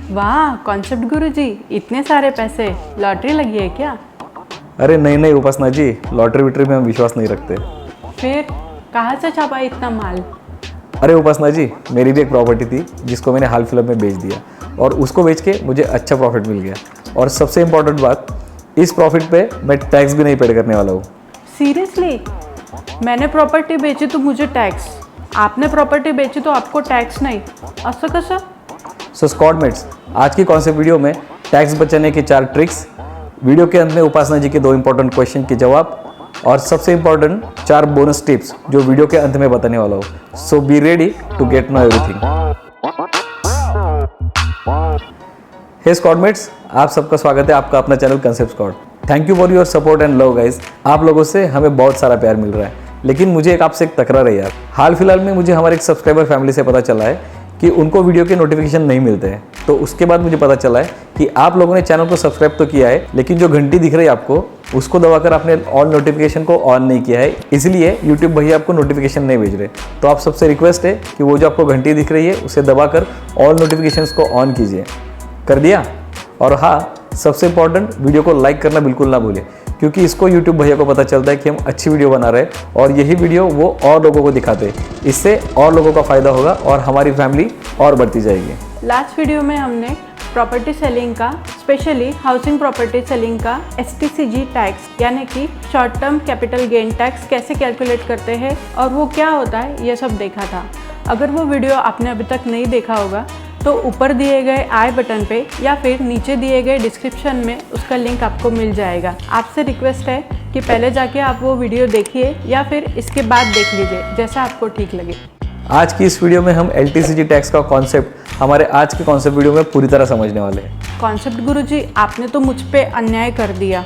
वाह कॉन्सेप्ट गुरुजी, इतने सारे पैसे, लॉटरी लगी है क्या? अरे नहीं नहीं उपासना जी, लॉटरी विटरी में हम विश्वास नहीं रखते। फिर कहाँ से छापा इतना माल? अरे उपासना जी, मेरी भी एक प्रॉपर्टी थी जिसको मैंने हाल फिलहाल में बेच दिया और उसको बेच के मुझे अच्छा प्रॉफिट मिल गया। और सबसे इम्पोर्टेंट बात, इस प्रॉफिट पे मैं टैक्स भी नहीं पेड करने वाला हूँ। सीरियसली? मैंने प्रॉपर्टी बेची तो मुझे टैक्स, आपने प्रॉपर्टी बेची तो आपको टैक्स नहीं, असं कसं? सो स्क्वाडमेट्स, आज की कॉन्सेप्ट वीडियो में टैक्स बचाने की 4 ट्रिक्स, वीडियो के अंत में उपासना जी के 2 इंपॉर्टेंट क्वेश्चन के जवाब और सबसे इम्पोर्टेंट 4 बोनस टिप्स जो वीडियो के अंत में बताने वाला हूँ। So be ready to get know everything. Hey squadmates, आप सबका स्वागत है आपका अपना channel concept squad. Thank you for your support and love guys. आप लोगों से हमें बहुत सारा प्यार मिल रहा है, लेकिन मुझे आपसे एक तकरार है यार। हाल फिलहाल में मुझे हमारे एक सब्सक्राइबर फैमिली से पता चला है कि उनको वीडियो के नोटिफिकेशन नहीं मिलते हैं। तो उसके बाद मुझे पता चला है कि आप लोगों ने चैनल को सब्सक्राइब तो किया है, लेकिन जो घंटी दिख रही है आपको, उसको दबाकर आपने ऑल नोटिफिकेशन को ऑन नहीं किया है, इसलिए यूट्यूब भैया आपको नोटिफिकेशन नहीं भेज रहे। तो आप सबसे रिक्वेस्ट है कि वो जो आपको घंटी दिख रही है उसे दबाकर ऑल नोटिफिकेशंस को ऑन कीजिए। कर दिया? और हाँ, सबसे इंपॉर्टेंट, वीडियो को लाइक करना बिल्कुल ना भूलें, क्योंकि इसको यूट्यूब भैया को पता चलता है कि हम अच्छी वीडियो बना रहे हैं और यही वीडियो वो और लोगों को दिखाते हैं। इससे और लोगों का फ़ायदा होगा और हमारी फैमिली और बढ़ती जाएगी। लास्ट वीडियो में हमने प्रॉपर्टी सेलिंग का, स्पेशली हाउसिंग प्रॉपर्टी सेलिंग का STCG टैक्स यानी कि short term capital gain tax कैसे कैलकुलेट करते हैं और वो क्या होता है, ये सब देखा था। अगर वो वीडियो आपने अभी तक नहीं देखा होगा तो ऊपर दिए गए आई बटन पे या फिर नीचे दिए गए डिस्क्रिप्शन में उसका लिंक आपको मिल जाएगा। आपसे रिक्वेस्ट है कि पहले जाके आप वो वीडियो देखिए या फिर इसके बाद देख लीजिए, जैसा आपको ठीक लगे। आज की इस वीडियो में हम LTCG टैक्स का कॉन्सेप्ट हमारे आज के कॉन्सेप्ट वीडियो में पूरी तरह समझने वाले हैं। कॉन्सेप्ट गुरुजी, आपने तो मुझ पे अन्याय कर दिया।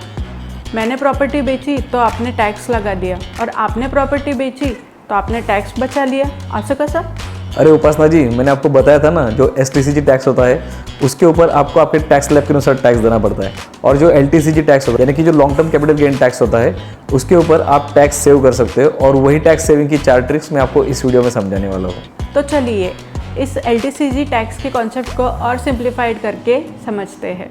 मैंने प्रॉपर्टी बेची तो आपने टैक्स लगा दिया और आपने प्रॉपर्टी बेची तो आपने टैक्स बचा लिया, असं कसं? अरे उपासना जी, मैंने आपको बताया था ना, जो STCG टैक्स होता है उसके ऊपर आपको आपके टैक्स स्लैब के अनुसार टैक्स देना पड़ता है, और जो LTCG टैक्स होता है यानी कि जो long term capital gain tax होता है उसके ऊपर आप टैक्स सेव कर सकते हो। और वही टैक्स सेविंग की 4 ट्रिक्स मैं आपको इस वीडियो में समझाने वाला हूँ। तो चलिए इस LTCG टैक्स के कॉन्सेप्ट को और सिंप्लीफाइड करके समझते हैं।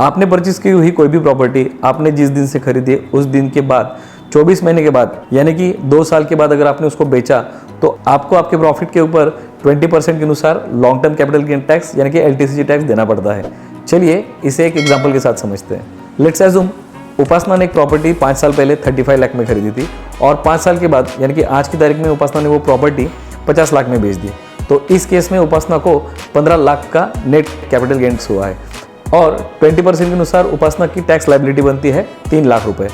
आपने परचेज की हुई कोई भी प्रॉपर्टी आपने जिस दिन से खरीदी उस दिन के बाद 24 महीने के बाद यानी कि 2 साल के बाद अगर आपने उसको बेचा तो आपको आपके प्रॉफिट के ऊपर 20% के अनुसार long term capital gain tax यानी कि LTCG टैक्स देना पड़ता है। चलिए इसे एक एग्जांपल के साथ समझते हैं। लेट्स अज्यूम उपासना ने एक प्रॉपर्टी 5 साल पहले 35 लाख में खरीदी थी और 5 साल के बाद यानी कि आज की तारीख में उपासना ने वो प्रॉपर्टी 50 लाख में बेच दी। तो इस केस में उपासना को 15 लाख का नेट कैपिटल गेन्स हुआ है और 20% के अनुसार उपासना की टैक्स लायबिलिटी बनती है 3 लाख रुपए।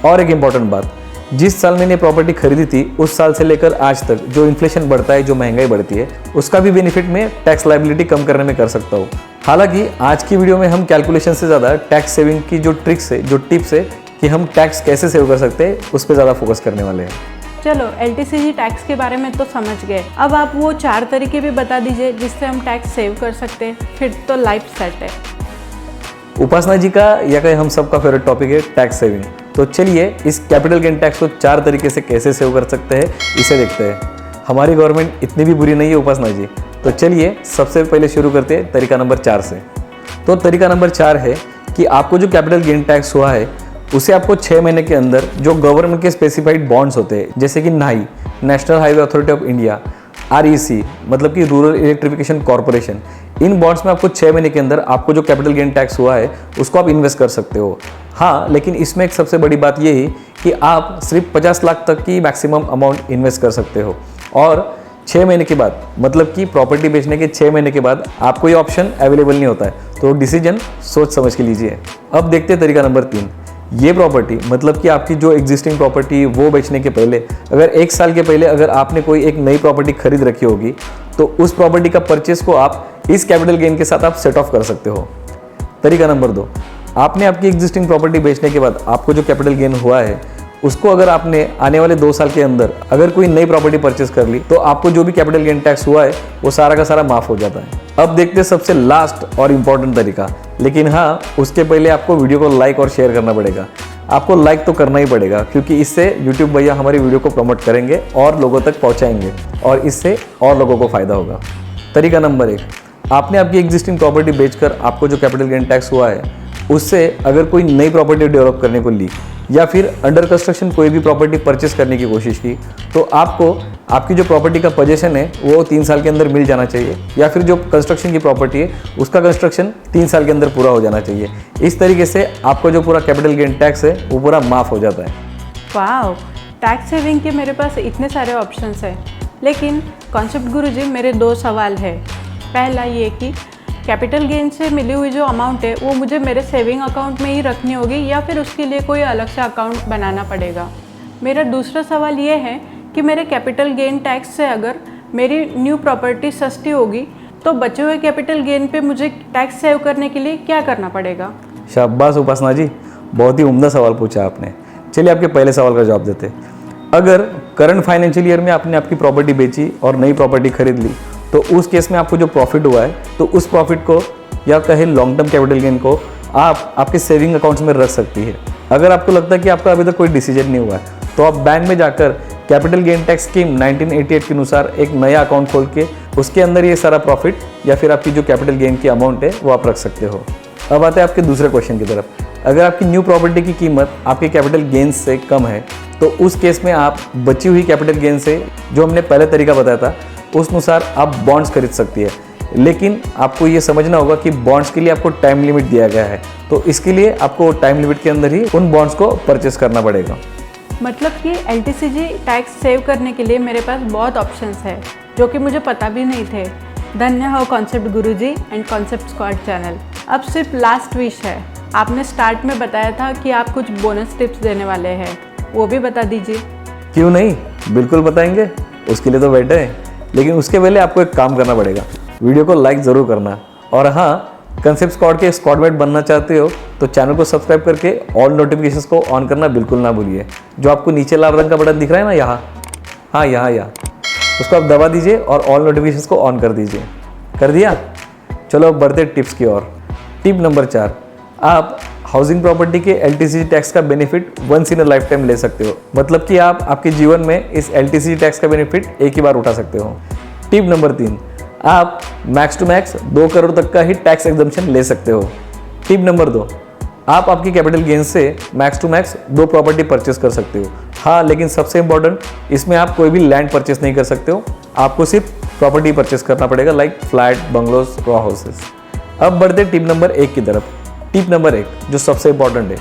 और एक इंपॉर्टेंट बात, जिस साल मैंने प्रॉपर्टी खरीदी थी उस साल से लेकर आज तक जो इन्फ्लेशन बढ़ता है, जो महंगाई बढ़ती है, उसका भी बेनिफिट मैं टैक्स लायबिलिटी कम करने में कर सकता हूँ। हालांकि आज की वीडियो में हम कैलकुलेशन से ज़्यादा टैक्स सेविंग की जो ट्रिक्स है, जो टिप्स है कि हम टैक्स कैसे सेव कर सकते हैं, उस पर ज़्यादा फोकस करने वाले हैं। चलो LTCG टैक्स के बारे में तो समझ गए, अब आप वो 4 तरीके भी बता दीजिए जिससे हम टैक्स सेव कर सकते हैं, फिर तो लाइफ सेट है। उपासना जी का या कहीं हम सबका फेवरेट टॉपिक है टैक्स सेविंग। तो चलिए इस कैपिटल गेन टैक्स को 4 तरीके से कैसे सेव कर सकते हैं इसे देखते हैं। हमारी गवर्नमेंट इतनी भी बुरी नहीं है उपासना जी। तो चलिए सबसे पहले शुरू करते हैं तरीका नंबर 4 से। तो तरीका नंबर 4 है कि आपको जो कैपिटल गेन टैक्स हुआ है उसे आपको 6 महीने के अंदर जो गवर्नमेंट के स्पेसिफाइड बॉन्ड्स होते हैं, जैसे कि नाई, national highway authority of India, REC मतलब कि रूरल इलेक्ट्रिफिकेशन कॉर्पोरेशन, इन बॉन्ड्स में आपको 6 महीने के अंदर आपको जो कैपिटल गेन टैक्स हुआ है उसको आप इन्वेस्ट कर सकते हो। हाँ, लेकिन इसमें एक सबसे बड़ी बात ये है कि आप सिर्फ 50 लाख तक की मैक्सिमम अमाउंट इन्वेस्ट कर सकते हो और 6 महीने के बाद, मतलब कि प्रॉपर्टी बेचने के 6 महीने के बाद आपको ये ऑप्शन अवेलेबल नहीं होता है। तो डिसीजन सोच समझ के लीजिए। अब देखते हैं तरीका नंबर 3। ये प्रॉपर्टी मतलब कि आपकी जो एग्जिस्टिंग प्रॉपर्टी वो बेचने के पहले, अगर 1 साल के पहले अगर आपने कोई एक नई प्रॉपर्टी खरीद रखी होगी तो उस प्रॉपर्टी का परचेस को आप इस कैपिटल गेन के साथ आप सेट ऑफ कर सकते हो। तरीका नंबर 2, आपने आपकी एग्जिस्टिंग प्रॉपर्टी बेचने के बाद आपको जो कैपिटल गेन हुआ है उसको अगर आपने आने वाले 2 साल के अंदर अगर कोई नई प्रॉपर्टी परचेस कर ली तो आपको जो भी कैपिटल गेन टैक्स हुआ है वो सारा का सारा माफ हो जाता है। अब देखते हैं सबसे लास्ट और इम्पॉर्टेंट तरीका, लेकिन हाँ उसके पहले आपको वीडियो को लाइक और शेयर करना पड़ेगा। आपको लाइक तो करना ही पड़ेगा क्योंकि इससे यूट्यूब भैया हमारी वीडियो को प्रमोट करेंगे और लोगों तक पहुंचाएंगे और इससे और लोगों को फायदा होगा। तरीका नंबर 1, आपने आपकी एग्जिस्टिंग प्रॉपर्टी बेचकर आपको जो कैपिटल गेन टैक्स हुआ है उससे अगर कोई नई प्रॉपर्टी डेवलप करने को ली या फिर अंडर कंस्ट्रक्शन कोई भी प्रॉपर्टी परचेस करने की कोशिश की, तो आपको आपकी जो प्रॉपर्टी का पोजीशन है वो 3 साल के अंदर मिल जाना चाहिए, या फिर जो कंस्ट्रक्शन की प्रॉपर्टी है उसका कंस्ट्रक्शन 3 साल के अंदर पूरा हो जाना चाहिए। इस तरीके से आपको जो पूरा कैपिटल गेन टैक्स है वो पूरा माफ़ हो जाता है। वाह, टैक्स सेविंग के मेरे पास इतने सारे ऑप्शंस हैं, लेकिन कॉन्सेप्ट गुरुजी मेरे 2 सवाल है। पहला ये कि कैपिटल गेन से मिली हुई जो अमाउंट है वो मुझे मेरे सेविंग अकाउंट में ही रखनी होगी या फिर उसके लिए कोई अलग से अकाउंट बनाना पड़ेगा। मेरा दूसरा सवाल ये है कि मेरे कैपिटल गेन टैक्स से अगर मेरी न्यू प्रॉपर्टी सस्ती होगी तो बचे हुए कैपिटल गेन पे मुझे टैक्स सेव करने के लिए क्या करना पड़ेगा? शाबाश उपासना जी, बहुत ही उम्दा सवाल पूछा आपने। चलिए आपके पहले सवाल का जवाब देते हैं। अगर करंट फाइनेंशियल ईयर में आपने आपकी प्रॉपर्टी बेची और नई प्रॉपर्टी खरीद ली तो उस केस में आपको जो प्रॉफिट हुआ है तो उस प्रॉफिट को या कहे लॉन्ग टर्म कैपिटल गेन को आप आपके सेविंग अकाउंट्स में रख सकती है। अगर आपको लगता है कि आपका अभी तक कोई डिसीजन नहीं हुआ है तो आप बैंक में जाकर कैपिटल गेन टैक्स स्कीम 1988 के अनुसार एक नया अकाउंट खोल के उसके अंदर ये सारा प्रॉफिट या फिर आपकी जो कैपिटल गेन की अमाउंट है वो आप रख सकते हो। अब आते हैं आपके दूसरे क्वेश्चन की तरफ। अगर आपकी न्यू प्रॉपर्टी की कीमत आपके कैपिटल गेन से कम है तो उस केस में आप बची हुई कैपिटल गेन से जो हमने पहले तरीका बताया था उस अनुसार आप बॉन्ड्स खरीद सकती है। लेकिन आपको ये समझना होगा कि बॉन्ड्स के लिए आपको टाइम लिमिट दिया गया है, तो इसके लिए आपको टाइम लिमिट के अंदर ही उन बॉन्ड्स को परचेस करना पड़ेगा। मतलब कि LTCG टैक्स सेव करने के लिए मेरे पास बहुत ऑप्शंस है जो कि मुझे पता भी नहीं थे। धन्य हो concept Guruji and concept squad channel. अब सिर्फ लास्ट विश है, आपने स्टार्ट में बताया था कि आप कुछ बोनस टिप्स देने वाले हैं, वो भी बता दीजिए। क्यों नहीं, बिल्कुल बताएंगे, उसके लिए तो बैठे हैं। लेकिन उसके पहले आपको एक काम करना पड़ेगा, वीडियो को लाइक ज़रूर करना। और हाँ, कॉन्सेप्ट स्क्वाड के स्क्वाडमेट बनना चाहते हो तो चैनल को सब्सक्राइब करके ऑल नोटिफिकेशंस को ऑन करना बिल्कुल ना भूलिए। जो आपको नीचे लाल रंग का बटन दिख रहा है ना, यहाँ उसको आप दबा दीजिए और ऑल नोटिफिकेशंस को ऑन कर दीजिए। कर दिया? चलो अब बढ़ते टिप्स की ओर। टिप नंबर 4, आप हाउसिंग प्रॉपर्टी के LTCG टैक्स का benefit once in a lifetime ले सकते हो। मतलब कि आप आपके जीवन में इस LTCG टैक्स का बेनिफिट एक ही बार उठा सकते हो। टिप नंबर 3, आप मैक्स टू मैक्स 2 करोड़ तक का ही टैक्स एग्जम्पशन ले सकते हो। टिप नंबर 2, आप आपकी कैपिटल गेन से max to max 2 property purchase कर सकते हो। हाँ, लेकिन सबसे इंपॉर्टेंट, इसमें आप कोई भी लैंड परचेस नहीं कर सकते हो, आपको सिर्फ प्रॉपर्टी परचेस करना पड़ेगा, like flat, bungalows, raw houses. अब बढ़ते टिप नंबर 1 की तरफ। टिप नंबर 1 जो सबसे इंपॉर्टेंट है,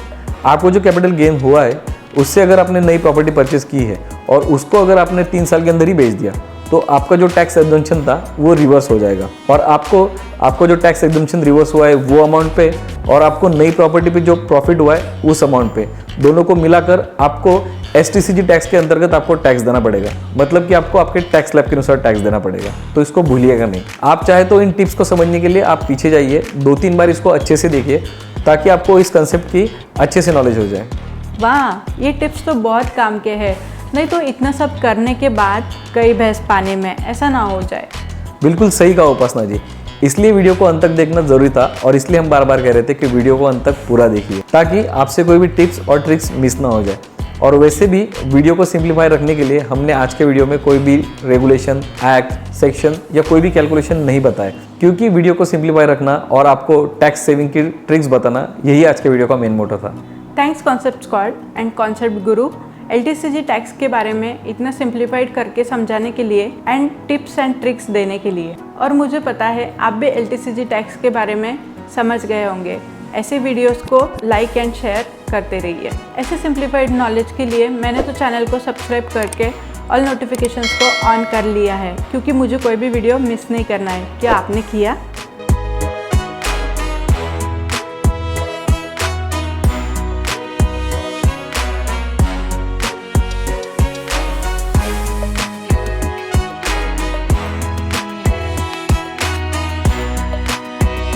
आपको जो कैपिटल गेन हुआ है उससे अगर आपने नई प्रॉपर्टी परचेस की है और उसको अगर आपने 3 साल के अंदर ही बेच दिया तो आपका जो टैक्स एग्जम्पशन था वो रिवर्स हो जाएगा, और आपको जो टैक्स एग्जम्पशन रिवर्स हुआ है वो अमाउंट पे और आपको नई प्रॉपर्टी पे जो प्रॉफिट हुआ है उस अमाउंट पे, दोनों को मिलाकर आपको STCG टैक्स के अंतर्गत आपको टैक्स देना पड़ेगा। मतलब कि आपको आपके टैक्स स्लैब के अनुसार टैक्स देना पड़ेगा, तो इसको भूलिएगा नहीं। आप चाहे तो इन टिप्स को समझने के लिए आप पीछे जाइए, 2-3 बार इसको अच्छे से देखिए ताकि आपको इस कंसेप्ट की अच्छे से नॉलेज हो जाए। वाह, ये टिप्स तो बहुत काम के हैं, नहीं तो इतना सब करने के बाद कई भैंस पानी में, ऐसा ना हो जाए। बिल्कुल सही कहा उपासना जी, इसलिए वीडियो को अंत तक देखना जरूरी था और इसलिए हम बार बार कह रहे थे कि वीडियो को अंत तक पूरा देखिए ताकि आपसे कोई भी टिप्स और ट्रिक्स मिस ना हो जाए। और वैसे भी वीडियो को सिंप्लीफाई रखने के लिए हमने आज के वीडियो में कोई भी रेगुलेशन, एक्ट, सेक्शन या कोई भी कैलकुलेशन नहीं बताया, क्योंकि वीडियो को सिंप्लीफाई रखना और आपको टैक्स सेविंग की ट्रिक्स बताना, यही आज के वीडियो का मेन मोटो था। Thanks concept squad and concept Guru LTCG tax के बारे में इतना सिंप्लीफाइड करके समझाने के लिए एंड टिप्स एंड ट्रिक्स देने के लिए। और मुझे पता है आप भी LTCG टैक्स के बारे में समझ गए होंगे। ऐसे वीडियोस को लाइक एंड शेयर करते रहिए। ऐसे सिंप्लीफाइड नॉलेज के लिए मैंने तो चैनल को सब्सक्राइब करके ऑल नोटिफिकेशंस को ऑन कर लिया है, क्योंकि मुझे कोई भी वीडियो मिस नहीं करना है। क्या आपने किया?